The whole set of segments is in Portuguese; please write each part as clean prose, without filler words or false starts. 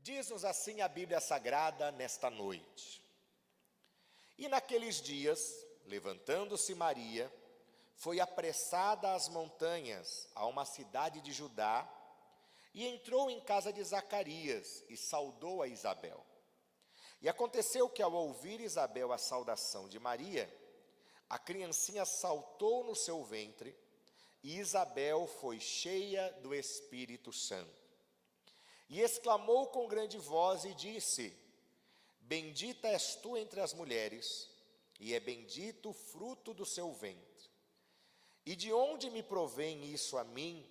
Diz-nos assim a Bíblia Sagrada nesta noite. E naqueles dias, levantando-se Maria, foi apressada às montanhas, a uma cidade de Judá, e entrou em casa de Zacarias e saudou a Isabel. E aconteceu que, ao ouvir Isabel a saudação de Maria, a criancinha saltou no seu ventre, e Isabel foi cheia do Espírito Santo. E exclamou com grande voz e disse: Bendita és tu entre as mulheres, e é bendito o fruto do seu ventre. E de onde me provém isso a mim,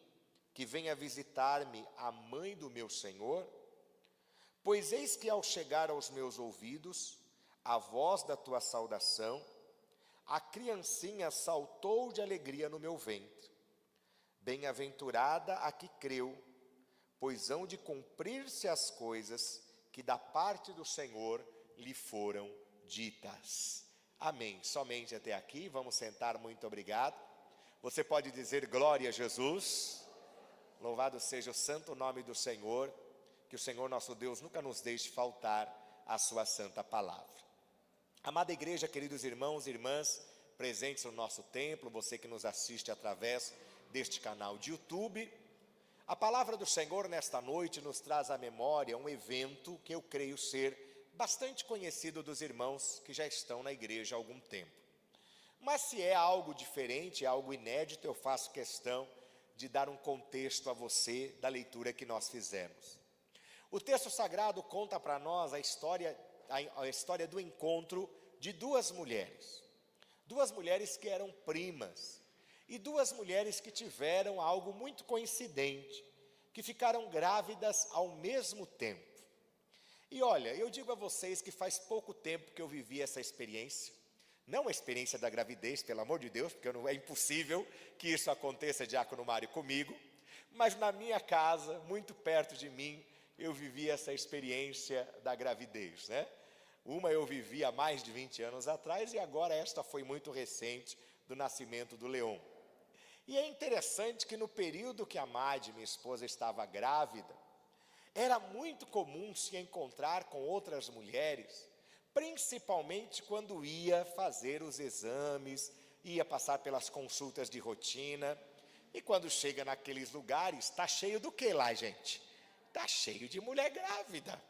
que venha visitar-me a mãe do meu Senhor? Pois eis que ao chegar aos meus ouvidos a voz da tua saudação, a criancinha saltou de alegria no meu ventre. Bem-aventurada a que creu, pois hão de cumprir-se as coisas que da parte do Senhor lhe foram ditas. Amém. Somente até aqui, vamos sentar, muito obrigado. Você pode dizer glória a Jesus. Louvado seja o santo nome do Senhor, que o Senhor nosso Deus nunca nos deixe faltar a sua santa palavra. Amada igreja, queridos irmãos e irmãs, presentes no nosso templo, você que nos assiste através deste canal de YouTube, a palavra do Senhor nesta noite nos traz à memória um evento que eu creio ser bastante conhecido dos irmãos que já estão na igreja há algum tempo. Mas se é algo diferente, algo inédito, eu faço questão de dar um contexto a você da leitura que nós fizemos. O texto sagrado conta para nós a história do encontro de duas mulheres que eram primas, e duas mulheres que tiveram algo muito coincidente, que ficaram grávidas ao mesmo tempo. E olha, eu digo a vocês que faz pouco tempo que eu vivi essa experiência, não a experiência da gravidez, pelo amor de Deus, porque é impossível que isso aconteça, diácono Mário, comigo, mas na minha casa, muito perto de mim, eu vivi essa experiência da gravidez, né? Uma eu vivi há mais de 20 anos atrás, e agora esta foi muito recente, do nascimento do Leon. E é interessante que no período que a Madi, minha esposa, estava grávida, era muito comum se encontrar com outras mulheres, principalmente quando ia fazer os exames, ia passar pelas consultas de rotina, e quando chega naqueles lugares, está cheio do que lá, gente? Está cheio de mulher grávida.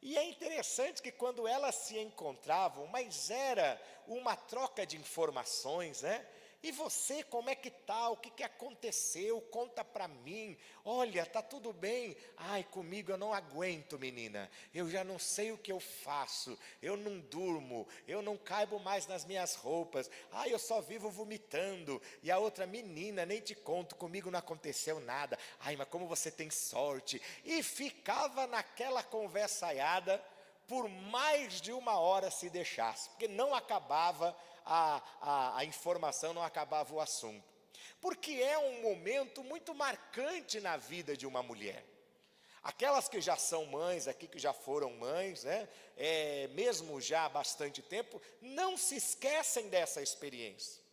E é interessante que quando elas se encontravam, mas era uma troca de informações, né? E você, como é que está? O que aconteceu? Conta para mim. Olha, está tudo bem? Ai, comigo eu não aguento, menina. Eu já não sei o que eu faço. Eu não durmo. Eu não caibo mais nas minhas roupas. Ai, eu só vivo vomitando. E a outra, menina, nem te conto, comigo não aconteceu nada. Ai, mas como você tem sorte. E ficava naquela conversaiada por mais de 1 hora se deixasse, porque não acabava a informação, não acabava o assunto. Porque é um momento muito marcante na vida de uma mulher. Aquelas que já são mães aqui, que já foram mães, né, mesmo já há bastante tempo, não se esquecem dessa experiência.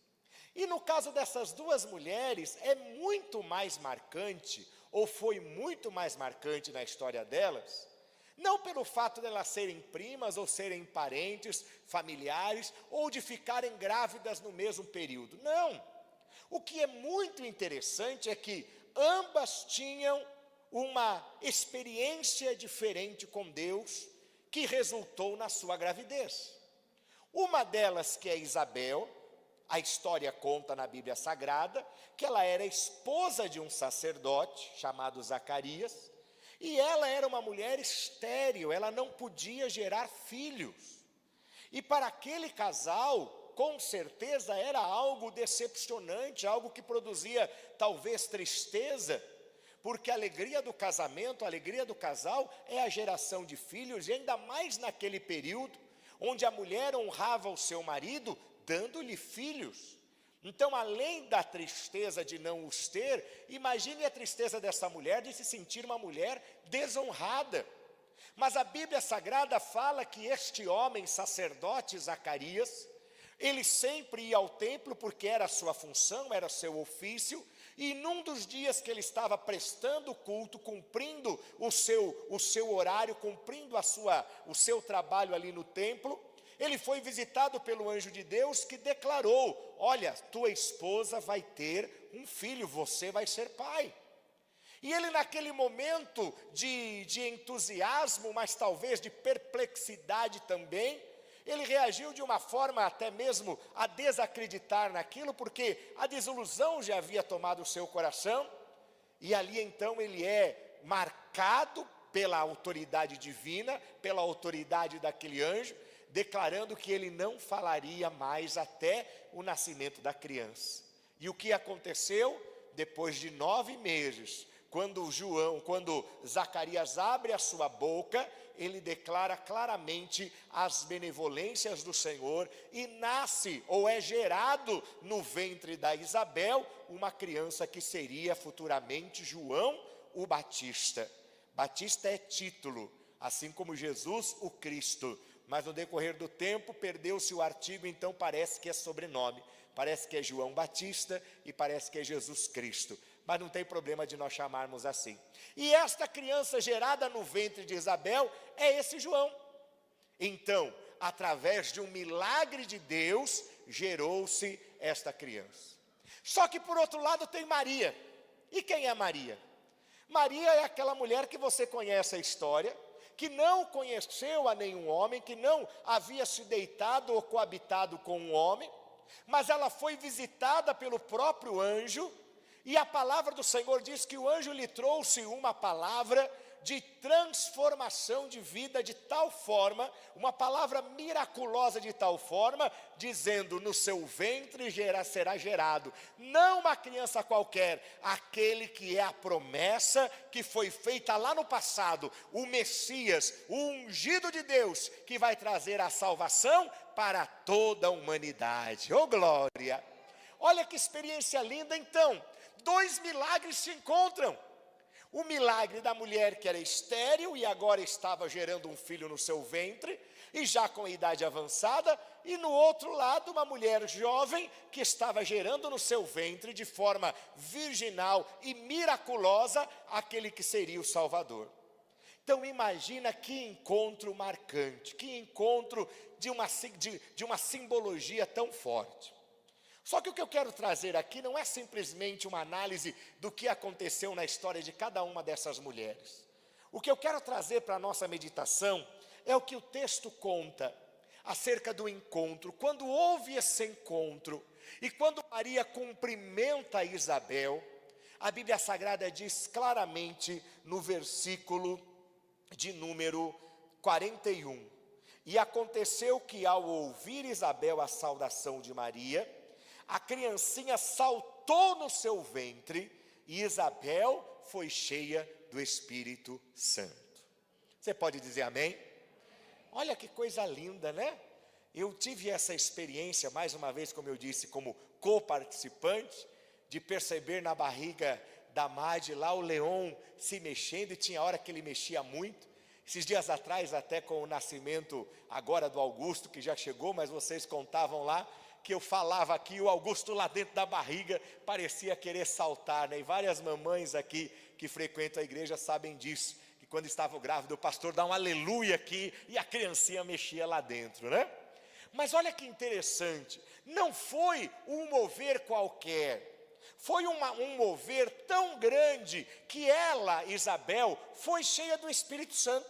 E no caso dessas duas mulheres, é muito mais marcante, ou foi muito mais marcante na história delas, não pelo fato de elas serem primas, ou serem parentes, familiares, ou de ficarem grávidas no mesmo período. Não. O que é muito interessante é que ambas tinham uma experiência diferente com Deus, que resultou na sua gravidez. Uma delas, que é Isabel, a história conta na Bíblia Sagrada, que ela era esposa de um sacerdote chamado Zacarias, e ela era uma mulher estéril, ela não podia gerar filhos. E para aquele casal, com certeza era algo decepcionante, algo que produzia talvez tristeza, porque a alegria do casamento, a alegria do casal é a geração de filhos, e ainda mais naquele período, onde a mulher honrava o seu marido, dando-lhe filhos. Então, além da tristeza de não os ter, imagine a tristeza dessa mulher de se sentir uma mulher desonrada. Mas a Bíblia Sagrada fala que este homem, sacerdote Zacarias, ele sempre ia ao templo porque era a sua função, era seu ofício, E num dos dias que ele estava prestando culto, cumprindo o seu horário, cumprindo o seu trabalho ali no templo, ele foi visitado pelo anjo de Deus que declarou: olha, tua esposa vai ter um filho, você vai ser pai. E ele, naquele momento de entusiasmo, mas talvez de perplexidade também, ele reagiu de uma forma até mesmo a desacreditar naquilo, porque a desilusão já havia tomado o seu coração, e ali então ele é marcado pela autoridade divina, pela autoridade daquele anjo, declarando que ele não falaria mais até o nascimento da criança. E o que aconteceu? Depois de 9 meses, quando Zacarias abre a sua boca, ele declara claramente as benevolências do Senhor, e nasce, ou é gerado no ventre da Isabel, uma criança que seria futuramente João o Batista. Batista é título, assim como Jesus o Cristo, mas no decorrer do tempo perdeu-se o artigo, então parece que é sobrenome, parece que é João Batista e parece que é Jesus Cristo, mas não tem problema de nós chamarmos assim. E esta criança gerada no ventre de Isabel é esse João. Então, através de um milagre de Deus, gerou-se esta criança. Só que por outro lado tem Maria. E quem é Maria? Maria é aquela mulher que você conhece a história, que não conheceu a nenhum homem, que não havia se deitado ou coabitado com um homem, mas ela foi visitada pelo próprio anjo, e a palavra do Senhor diz que o anjo lhe trouxe uma palavra de transformação de vida de tal forma, uma palavra miraculosa de tal forma, dizendo: no seu ventre será gerado, não uma criança qualquer, aquele que é a promessa que foi feita lá no passado, o Messias, o ungido de Deus, que vai trazer a salvação para toda a humanidade. Oh glória! Olha que experiência linda. Então, 2 milagres se encontram. O milagre da mulher que era estéril e agora estava gerando um filho no seu ventre, e já com idade avançada, e no outro lado uma mulher jovem que estava gerando no seu ventre de forma virginal e miraculosa aquele que seria o Salvador. Então imagina que encontro marcante, que encontro de uma simbologia tão forte. Só que o que eu quero trazer aqui não é simplesmente uma análise do que aconteceu na história de cada uma dessas mulheres. O que eu quero trazer para a nossa meditação é o que o texto conta acerca do encontro. Quando houve esse encontro e quando Maria cumprimenta Isabel, a Bíblia Sagrada diz claramente no versículo de número 41. E aconteceu que ao ouvir Isabel a saudação de Maria, a criancinha saltou no seu ventre e Isabel foi cheia do Espírito Santo. Você pode dizer amém? Olha que coisa linda, né? Eu tive essa experiência, mais uma vez, como eu disse, como co-participante, de perceber na barriga da Madi lá o Leon se mexendo, e tinha hora que ele mexia muito. Esses dias atrás, até com o nascimento agora do Augusto, que já chegou, mas vocês contavam lá, que eu falava aqui, o Augusto lá dentro da barriga parecia querer saltar, né? E várias mamães aqui que frequentam a igreja sabem disso, que quando estava grávido o pastor dá um aleluia aqui e a criancinha mexia lá dentro, né? Mas olha que interessante, não foi um mover qualquer, foi um mover tão grande que ela, Isabel, foi cheia do Espírito Santo.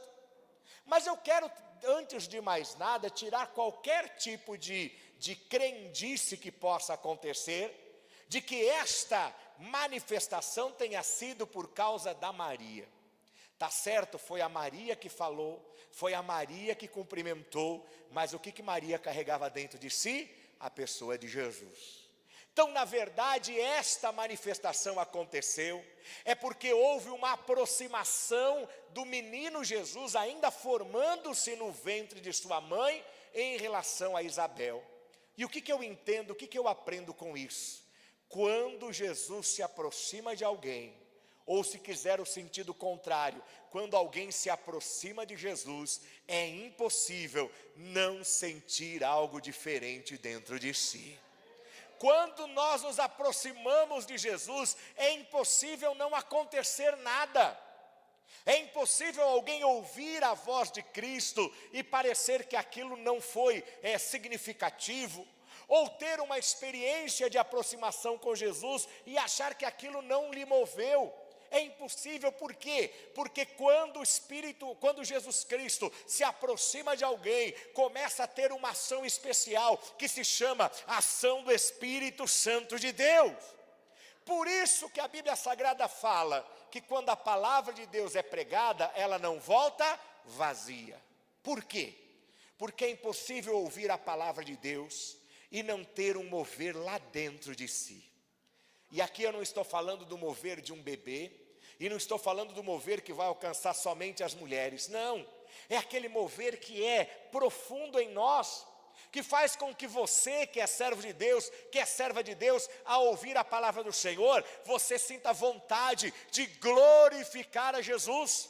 Mas eu quero, antes de mais nada, tirar qualquer tipo de crendice que possa acontecer, de que esta manifestação tenha sido por causa da Maria. Tá certo, foi a Maria que falou, foi a Maria que cumprimentou, mas o que Maria carregava dentro de si? A pessoa de Jesus. Então, na verdade, esta manifestação aconteceu, é porque houve uma aproximação do menino Jesus, ainda formando-se no ventre de sua mãe, em relação a Isabel. E o que eu entendo, o que eu aprendo com isso? Quando Jesus se aproxima de alguém, ou se quiser o sentido contrário, quando alguém se aproxima de Jesus, é impossível não sentir algo diferente dentro de si. quando nós nos aproximamos de Jesus, é impossível não acontecer nada. É impossível alguém ouvir a voz de Cristo e parecer que aquilo não foi significativo, ou ter uma experiência de aproximação com Jesus e achar que aquilo não lhe moveu. É impossível, por quê? Porque quando Jesus Cristo se aproxima de alguém, começa a ter uma ação especial, que se chama ação do Espírito Santo de Deus. Por isso que a Bíblia Sagrada fala que quando a palavra de Deus é pregada, ela não volta vazia. Por quê? Porque é impossível ouvir a palavra de Deus e não ter um mover lá dentro de si. E aqui eu não estou falando do mover de um bebê, e não estou falando do mover que vai alcançar somente as mulheres, não. É aquele mover que é profundo em nós, que faz com que você, que é servo de Deus, que é serva de Deus, ao ouvir a palavra do Senhor, você sinta vontade de glorificar a Jesus.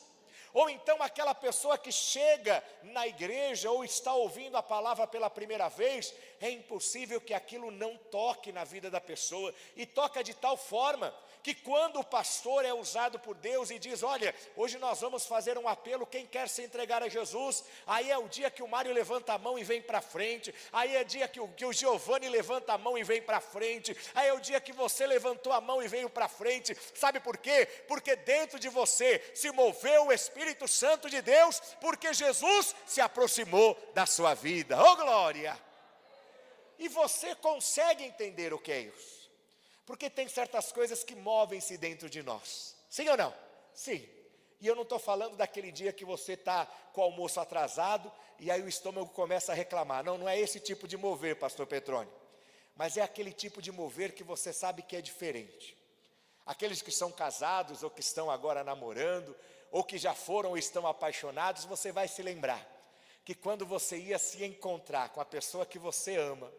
Ou então aquela pessoa que chega na igreja ou está ouvindo a palavra pela primeira vez, é impossível que aquilo não toque na vida da pessoa, e toca de tal forma que quando o pastor é usado por Deus e diz, olha, hoje nós vamos fazer um apelo, quem quer se entregar a Jesus, aí é o dia que o Mário levanta a mão e vem para frente, aí é o dia que o Giovanni levanta a mão e vem para frente, aí é o dia que você levantou a mão e veio para frente. Sabe por quê? Porque dentro de você se moveu o Espírito Santo de Deus, porque Jesus se aproximou da sua vida. Oh glória! E você consegue entender o que é isso? Porque tem certas coisas que movem-se dentro de nós. Sim ou não? Sim. E eu não estou falando daquele dia que você está com o almoço atrasado e aí o estômago começa a reclamar. Não, não é esse tipo de mover, pastor Petrônio. Mas é aquele tipo de mover que você sabe que é diferente. Aqueles que são casados ou que estão agora namorando, ou que já foram ou estão apaixonados, você vai se lembrar que quando você ia se encontrar com a pessoa que você ama,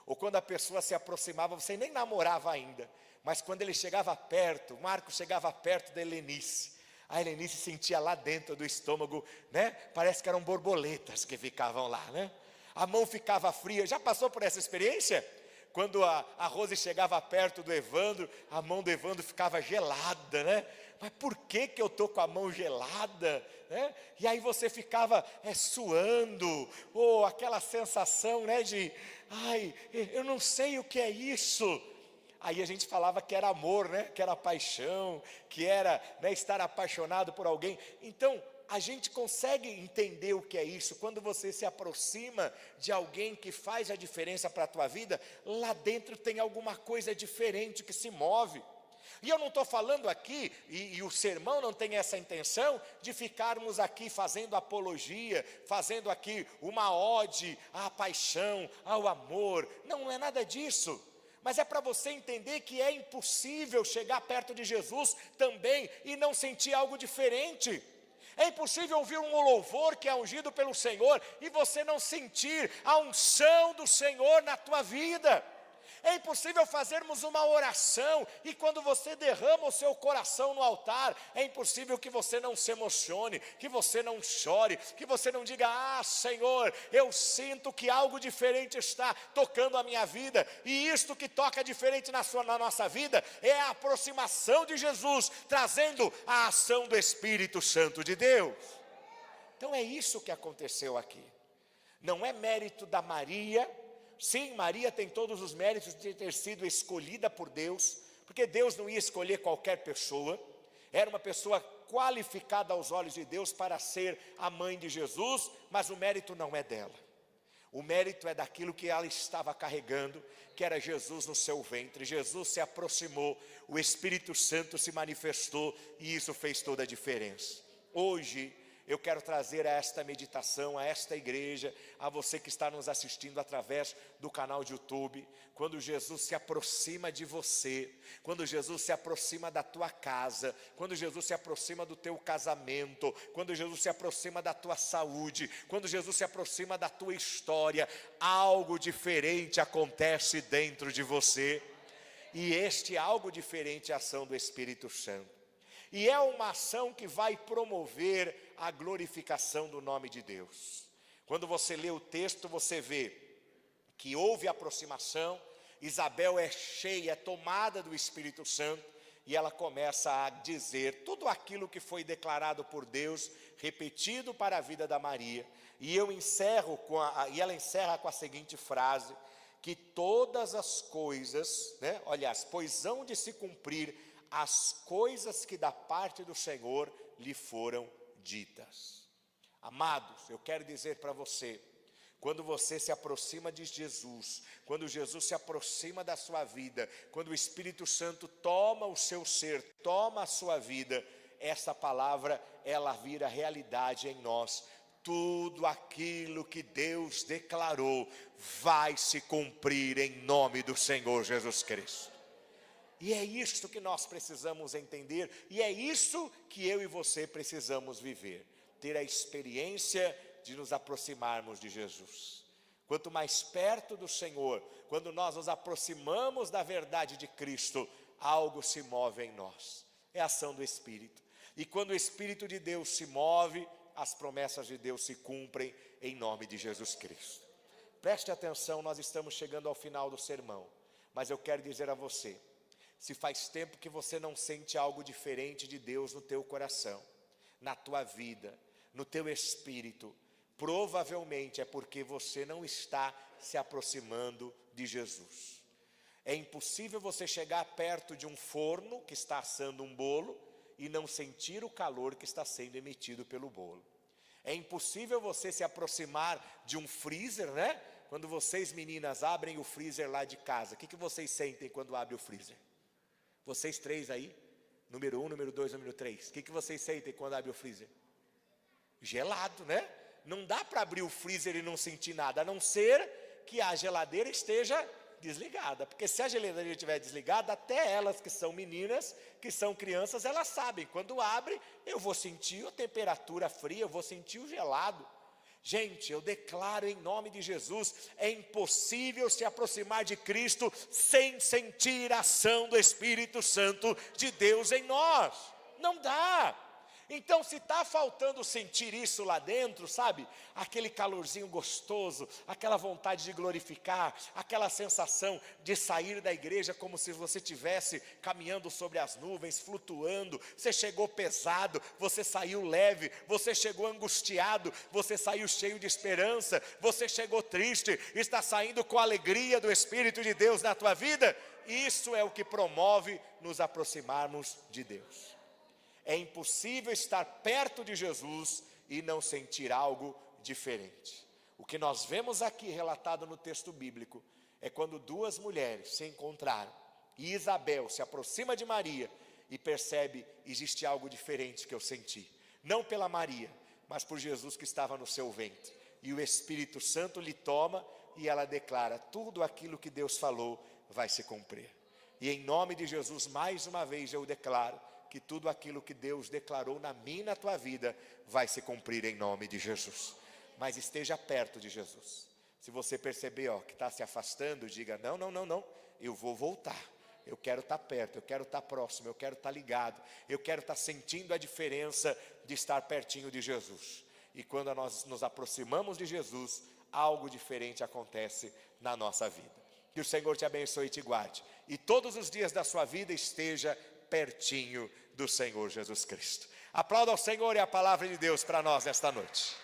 ou quando a pessoa se aproximava, você nem namorava ainda, mas quando ele chegava perto, Marcos chegava perto da Helenice, a Helenice sentia lá dentro do estômago, né? Parece que eram borboletas que ficavam lá, né? A mão ficava fria. Já passou por essa experiência? Quando a Rose chegava perto do Evandro, a mão do Evandro ficava gelada, né? Mas por que eu estou com a mão gelada? Né? E aí você ficava suando, ou aquela sensação, né, de, ai, eu não sei o que é isso. Aí a gente falava que era amor, né, que era paixão, que era, né, estar apaixonado por alguém. Então, a gente consegue entender o que é isso. Quando você se aproxima de alguém que faz a diferença para a tua vida, lá dentro tem alguma coisa diferente que se move. E eu não estou falando aqui, e o sermão não tem essa intenção, de ficarmos aqui fazendo apologia, fazendo aqui uma ode à paixão, ao amor. Não é nada disso. Mas é para você entender que é impossível chegar perto de Jesus também e não sentir algo diferente. É impossível ouvir um louvor que é ungido pelo Senhor e você não sentir a unção do Senhor na tua vida. É impossível fazermos uma oração e quando você derrama o seu coração no altar, é impossível que você não se emocione, que você não chore, que você não diga, ah Senhor, eu sinto que algo diferente está tocando a minha vida, e isto que toca diferente na nossa vida, é a aproximação de Jesus, trazendo a ação do Espírito Santo de Deus. Então é isso que aconteceu aqui. Não é mérito da Maria. Sim, Maria tem todos os méritos de ter sido escolhida por Deus, porque Deus não ia escolher qualquer pessoa, era uma pessoa qualificada aos olhos de Deus para ser a mãe de Jesus, mas o mérito não é dela. O mérito é daquilo que ela estava carregando, que era Jesus no seu ventre. Jesus se aproximou, o Espírito Santo se manifestou e isso fez toda a diferença. Hoje, eu quero trazer a esta meditação, a esta igreja, a você que está nos assistindo através do canal de YouTube. Quando Jesus se aproxima de você, quando Jesus se aproxima da tua casa, quando Jesus se aproxima do teu casamento, quando Jesus se aproxima da tua saúde, quando Jesus se aproxima da tua história, algo diferente acontece dentro de você. E este algo diferente é a ação do Espírito Santo. E é uma ação que vai promover a glorificação do nome de Deus. Quando você lê o texto, você vê que houve aproximação, Isabel é cheia, é tomada do Espírito Santo, e ela começa a dizer tudo aquilo que foi declarado por Deus, repetido para a vida da Maria. E ela encerra com a seguinte frase, que todas as coisas, pois hão de se cumprir as coisas que da parte do Senhor lhe foram ditas. Amados, eu quero dizer para você, quando você se aproxima de Jesus, quando Jesus se aproxima da sua vida, quando o Espírito Santo toma o seu ser, toma a sua vida, essa palavra, ela vira realidade em nós. Tudo aquilo que Deus declarou vai se cumprir em nome do Senhor Jesus Cristo. E é isso que nós precisamos entender, e é isso que eu e você precisamos viver. Ter a experiência de nos aproximarmos de Jesus. Quanto mais perto do Senhor, quando nós nos aproximamos da verdade de Cristo, algo se move em nós. É a ação do Espírito. E quando o Espírito de Deus se move, as promessas de Deus se cumprem em nome de Jesus Cristo. Preste atenção, nós estamos chegando ao final do sermão, mas eu quero dizer a você, se faz tempo que você não sente algo diferente de Deus no teu coração, na tua vida, no teu espírito, provavelmente é porque você não está se aproximando de Jesus. É impossível você chegar perto de um forno que está assando um bolo e não sentir o calor que está sendo emitido pelo bolo. É impossível você se aproximar de um freezer, Quando vocês meninas abrem o freezer lá de casa, o que vocês sentem quando abrem o freezer? Vocês três aí, número 1, número 2, número 3, o que vocês sentem quando abrem o freezer? Gelado, Não dá para abrir o freezer e não sentir nada, a não ser que a geladeira esteja desligada, porque se a geladeira estiver desligada, até elas que são meninas, que são crianças, elas sabem, quando abre, eu vou sentir a temperatura fria, eu vou sentir o gelado. Gente, eu declaro em nome de Jesus, é impossível se aproximar de Cristo sem sentir a ação do Espírito Santo de Deus em nós. Não dá. Então, se está faltando sentir isso lá dentro, sabe? Aquele calorzinho gostoso, aquela vontade de glorificar, aquela sensação de sair da igreja como se você estivesse caminhando sobre as nuvens, flutuando. Você chegou pesado, você saiu leve, você chegou angustiado, você saiu cheio de esperança, você chegou triste, está saindo com a alegria do Espírito de Deus na tua vida. Isso é o que promove nos aproximarmos de Deus. É impossível estar perto de Jesus e não sentir algo diferente. O que nós vemos aqui relatado no texto bíblico é quando duas mulheres se encontraram e Isabel se aproxima de Maria e percebe, existe algo diferente que eu senti. Não pela Maria, mas por Jesus que estava no seu ventre. E o Espírito Santo lhe toma e ela declara, tudo aquilo que Deus falou vai se cumprir. E em nome de Jesus, mais uma vez eu declaro, que tudo aquilo que Deus declarou na minha e na tua vida vai se cumprir em nome de Jesus. Mas esteja perto de Jesus. Se você perceber que está se afastando, diga, não, eu vou voltar. Eu quero estar perto, eu quero estar próximo, eu quero estar ligado. Eu quero estar sentindo a diferença de estar pertinho de Jesus. E quando nós nos aproximamos de Jesus, algo diferente acontece na nossa vida. Que o Senhor te abençoe e te guarde. E todos os dias da sua vida esteja pertinho do Senhor Jesus Cristo. Aplauda ao Senhor e a palavra de Deus para nós esta noite.